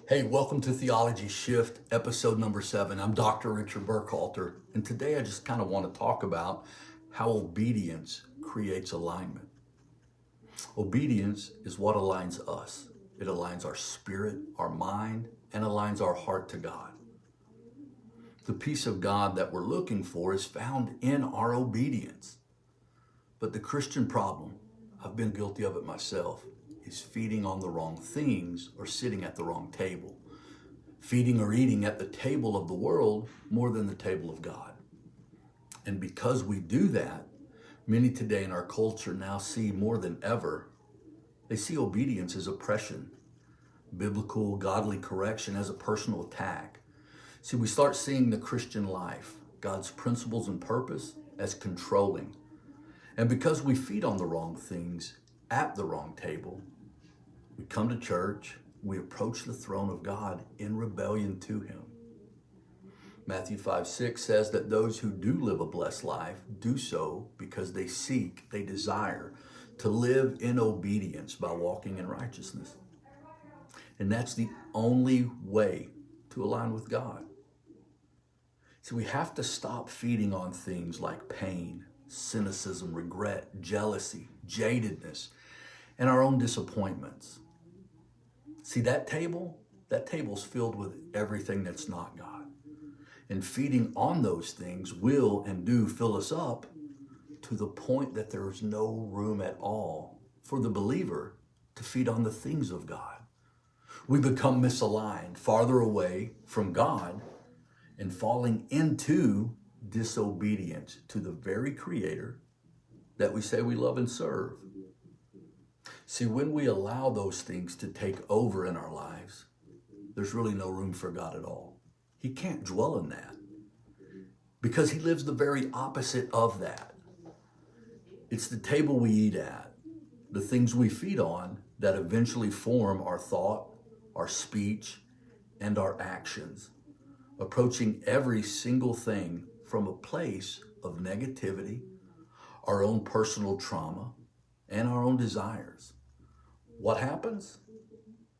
Hey, welcome to Theology Shift, episode number 7. I'm Dr. Richard Burkhalter, and today I just kind of want to talk about how obedience creates alignment. Obedience is what aligns us. It aligns our spirit, our mind, and aligns our heart to God. The peace of God that we're looking for is found in our obedience. But the Christian problem, I've been guilty of it myself, is feeding on the wrong things or sitting at the wrong table. Feeding or eating at the table of the world more than the table of God. And because we do that, many today in our culture now see more than ever, they see obedience as oppression, biblical, godly correction as a personal attack. See, we start seeing the Christian life, God's principles and purpose, as controlling. And because we feed on the wrong things at the wrong table, we come to church, we approach the throne of God in rebellion to Him. Matthew 5:6 says that those who do live a blessed life do so because they seek, they desire to live in obedience by walking in righteousness. And that's the only way to align with God. So we have to stop feeding on things like pain, cynicism, regret, jealousy, jadedness, and our own disappointments. See, that table's filled with everything that's not God. And feeding on those things will and do fill us up to the point that there is no room at all for the believer to feed on the things of God. We become misaligned, farther away from God, and falling into disobedience to the very Creator that we say we love and serve. See, when we allow those things to take over in our lives, there's really no room for God at all. He can't dwell in that because He lives the very opposite of that. It's the table we eat at, the things we feed on that eventually form our thought, our speech, and our actions, approaching every single thing from a place of negativity, our own personal trauma, and our own desires. What happens?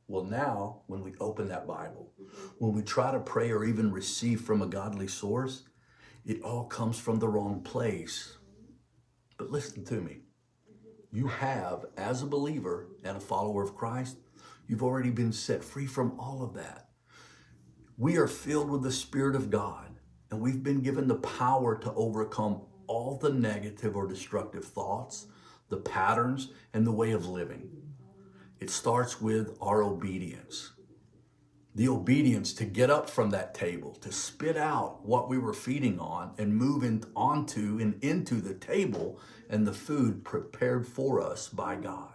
Well, now, when we open that Bible, when we try to pray or even receive from a godly source, it all comes from the wrong place. But listen to me. You have, as a believer and a follower of Christ, you've already been set free from all of that. We are filled with the Spirit of God, and we've been given the power to overcome all the negative or destructive thoughts, the patterns, and the way of living. It starts with our obedience. The obedience to get up from that table, to spit out what we were feeding on and move onto and into the table and the food prepared for us by God.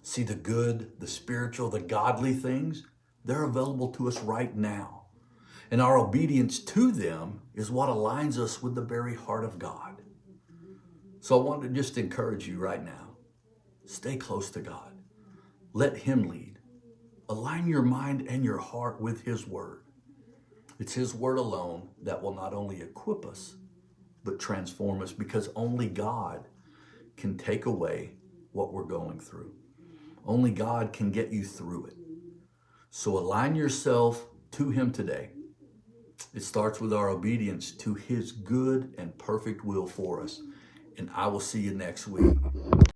See, the good, the spiritual, the godly things, they're available to us right now. And our obedience to them is what aligns us with the very heart of God. So I want to just encourage you right now. Stay close to God. Let Him lead. Align your mind and your heart with His Word. It's His Word alone that will not only equip us, but transform us, because only God can take away what we're going through. Only God can get you through it. So align yourself to Him today. It starts with our obedience to His good and perfect will for us. And I will see you next week.